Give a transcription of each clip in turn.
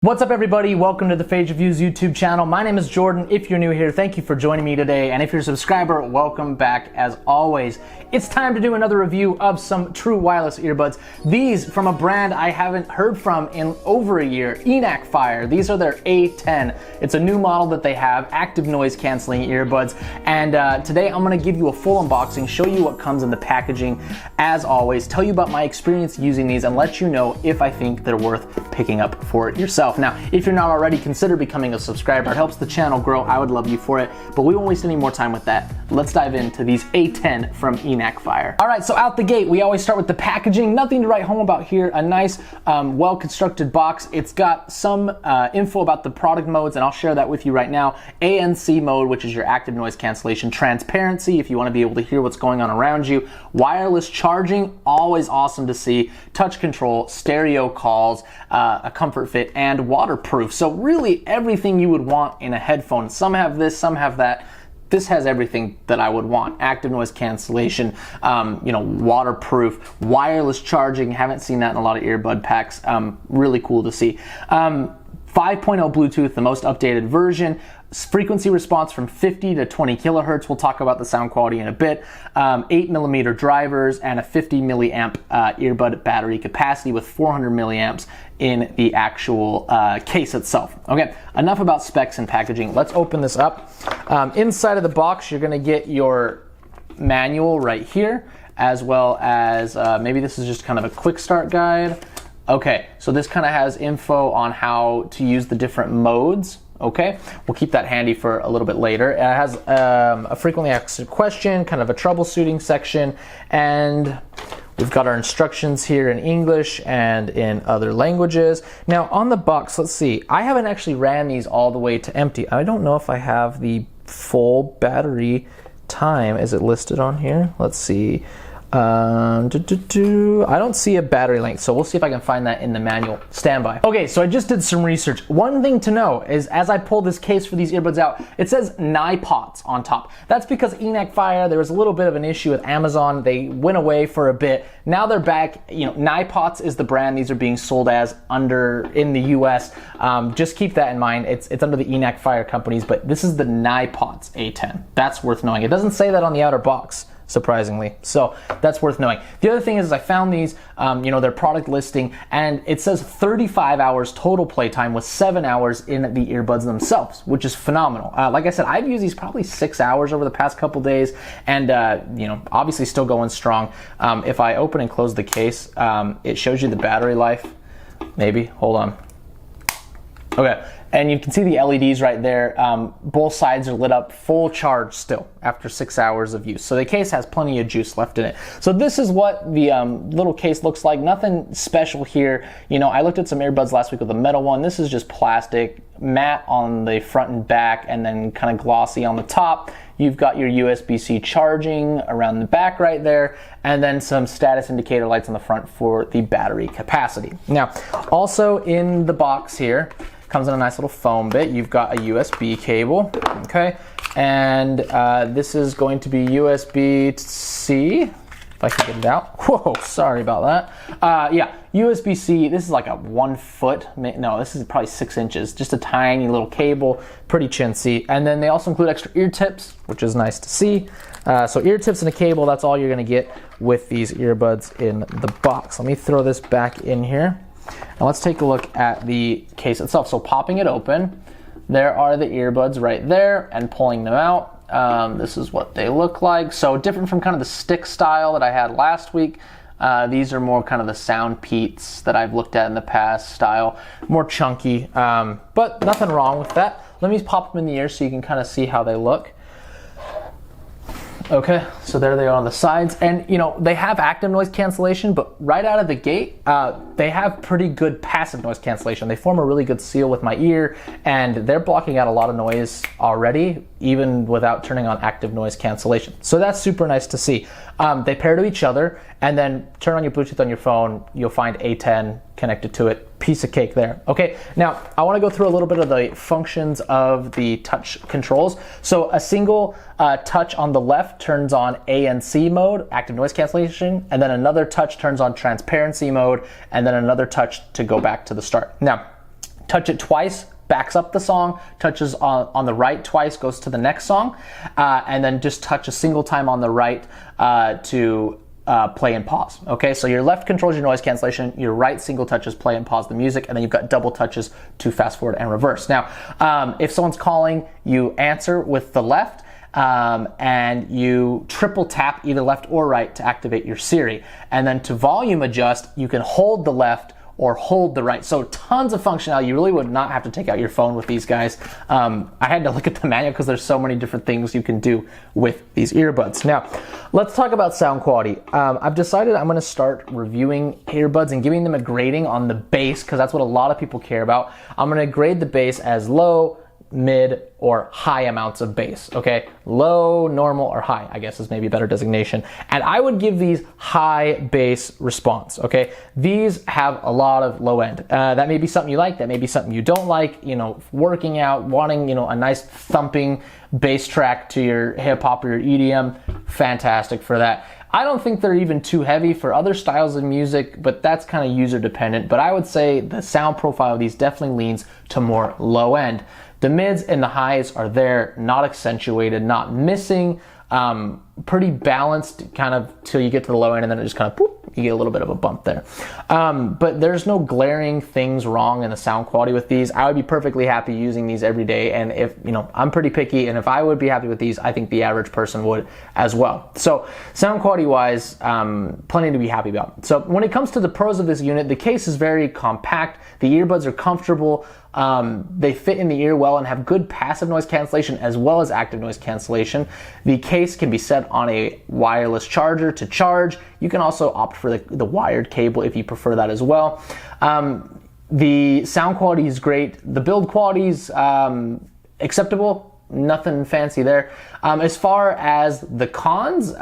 What's up everybody, welcome to the Phage Reviews YouTube channel. My name is Jordan. If you're new here, thank you for joining me today. And if you're a subscriber, welcome back as always. It's time to do another review of some true wireless earbuds. These from a brand I haven't heard from in over a year, Enacfire. These are their A10. It's a new model that they have, active noise canceling earbuds. And today I'm gonna give you a full unboxing, show you what comes in the packaging as always, tell you about my experience using these and let you know if I think they're worth picking up for yourself. Now, if you're not already, consider becoming a subscriber. It helps the channel grow. I would love you for it, but we won't waste any more time with that. Let's dive into these A10 from Enacfire. All right, so out the gate, we always start with the packaging. Nothing to write home about here. A nice, well-constructed box. It's got some info about the product modes, and I'll share that with you right now. ANC mode, which is your active noise cancellation. Transparency, if you want to be able to hear what's going on around you. Wireless charging, always awesome to see. Touch control, stereo calls, a comfort fit, and waterproof. So really everything you would want in a headphone. Some have this, some have that. This has everything that I would want. Active noise cancellation, waterproof, wireless charging. Haven't seen that in a lot of earbud packs. Really cool to see. 5.0 Bluetooth, the most updated version. Frequency response from 50 to 20 kilohertz. We'll talk about the sound quality in a bit. 8mm drivers and a 50 milliamp earbud battery capacity with 400 milliamps in the actual case itself. Okay, enough about specs and packaging. Let's open this up. Inside of the box, you're gonna get your manual right here, as well as maybe this is just kind of a quick start guide. Okay, so this kind of has info on how to use the different modes. Okay, we'll keep that handy for a little bit later. It has a frequently asked question, kind of a troubleshooting section, and we've got our instructions here in English and in other languages. Now on the box, let's see, I haven't actually ran these all the way to empty. I don't know if I have the full battery time. Is it listed on here? Let's see. I don't see a battery length, so we'll see if I can find that in the manual. Standby. Okay, so I just did some research. One thing to know is as I pull this case for these earbuds out, it says NyPots on top. That's because Enacfire, there was a little bit of an issue with Amazon. They went away for a bit. Now they're back. You know, NyPots is the brand these are being sold as in the US. Just keep that in mind. It's under the Enacfire companies, but this is the NyPots A10. That's worth knowing. It doesn't say that on the outer box, surprisingly. So that's worth knowing. The other thing is I found these, their product listing, and it says 35 hours total playtime with 7 hours in the earbuds themselves, which is phenomenal. Like I said, I've used these probably 6 hours over the past couple days, and obviously still going strong. If I open and close the case, it shows you the battery life. Maybe, hold on. Okay. And you can see the LEDs right there. Both sides are lit up, full charge still after 6 hours of use. So the case has plenty of juice left in it. So this is what the little case looks like. Nothing special here. I looked at some earbuds last week with a metal one. This is just plastic, matte on the front and back, and then kind of glossy on the top. You've got your USB-C charging around the back right there, and then some status indicator lights on the front for the battery capacity. Now, also in the box here, comes in a nice little foam bit. You've got a USB cable, okay? And this is going to be USB-C, if I can get it out. Whoa, sorry about that. Yeah, USB-C, this is like a 1 foot, no, this is probably 6 inches, just a tiny little cable, pretty chintzy. And then they also include extra ear tips, which is nice to see. So ear tips and a cable, that's all you're gonna get with these earbuds in the box. Let me throw this back in here. Now let's take a look at the case itself. So popping it open, there are the earbuds right there, and pulling them out, this is what they look like. So different from kind of the stick style that I had last week. These are more kind of the Sound Peats that I've looked at in the past style, more chunky, but nothing wrong with that. Let me pop them in the ear so you can kind of see how they look. Okay, so there they are on the sides, and they have active noise cancellation, but right out of the gate, they have pretty good passive noise cancellation. They form a really good seal with my ear, and they're blocking out a lot of noise already, even without turning on active noise cancellation. So that's super nice to see. They pair to each other, and then turn on your Bluetooth on your phone, you'll find A10 connected to it. Piece of cake there. Okay, now I want to go through a little bit of the functions of the touch controls. So a single touch on the left turns on ANC mode, active noise cancellation, and then another touch turns on transparency mode, and then another touch to go back to the start. Now, touch it twice, backs up the song, touches on the right twice, goes to the next song, and then just touch a single time on the right to play and pause. Okay, so your left controls your noise cancellation, your right single touches play and pause the music, and then you've got double touches to fast forward and reverse. Now, if someone's calling, you answer with the left, and you triple tap either left or right to activate your Siri. And then to volume adjust, you can hold the left or hold the right. So tons of functionality. You really would not have to take out your phone with these guys. I had to look at the manual because there's so many different things you can do with these earbuds. Now, let's talk about sound quality. I've decided I'm gonna start reviewing earbuds and giving them a grading on the bass, because that's what a lot of people care about. I'm gonna grade the bass as low, mid, or high amounts of bass, okay? Low, normal, or high, I guess is maybe a better designation. And I would give these high bass response, okay? These have a lot of low end. That may be something you like, that may be something you don't like, you know, working out, wanting, you know, a nice thumping bass track to your hip hop or your EDM, fantastic for that. I don't think they're even too heavy for other styles of music, but that's kind of user dependent. But I would say the sound profile of these definitely leans to more low end. The mids and the highs are there, not accentuated, not missing, pretty balanced kind of till you get to the low end, and then it just kind of poof, you get a little bit of a bump there. But there's no glaring things wrong in the sound quality with these. I would be perfectly happy using these every day, and if, you know, I'm pretty picky, and if I would be happy with these, I think the average person would as well. So sound quality wise, plenty to be happy about. So when it comes to the pros of this unit, the case is very compact, the earbuds are comfortable, they fit in the ear well and have good passive noise cancellation as well as active noise cancellation. The case can be set on a wireless charger to charge. You can also opt for the wired cable if you prefer that as well. The sound quality is great. The build quality is acceptable. Nothing fancy there. As far as the cons,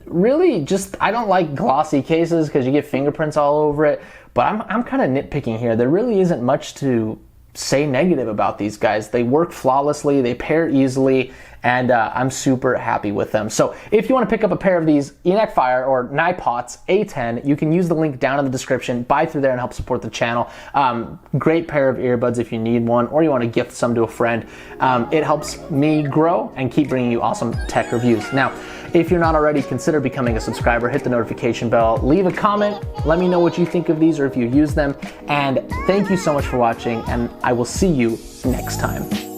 really just, I don't like glossy cases because you get fingerprints all over it, but I'm kind of nitpicking here. There really isn't much to say negative about these guys. They work flawlessly, they pair easily, and I'm super happy with them. So if you want to pick up a pair of these Enacfire or NyPots A10, you can use the link down in the description, buy through there and help support the channel. Great pair of earbuds if you need one, or you want to gift some to a friend. It helps me grow and keep bringing you awesome tech reviews. Now, if you're not already, consider becoming a subscriber, hit the notification bell, leave a comment, let me know what you think of these or if you use them, and thank you so much for watching, and I will see you next time.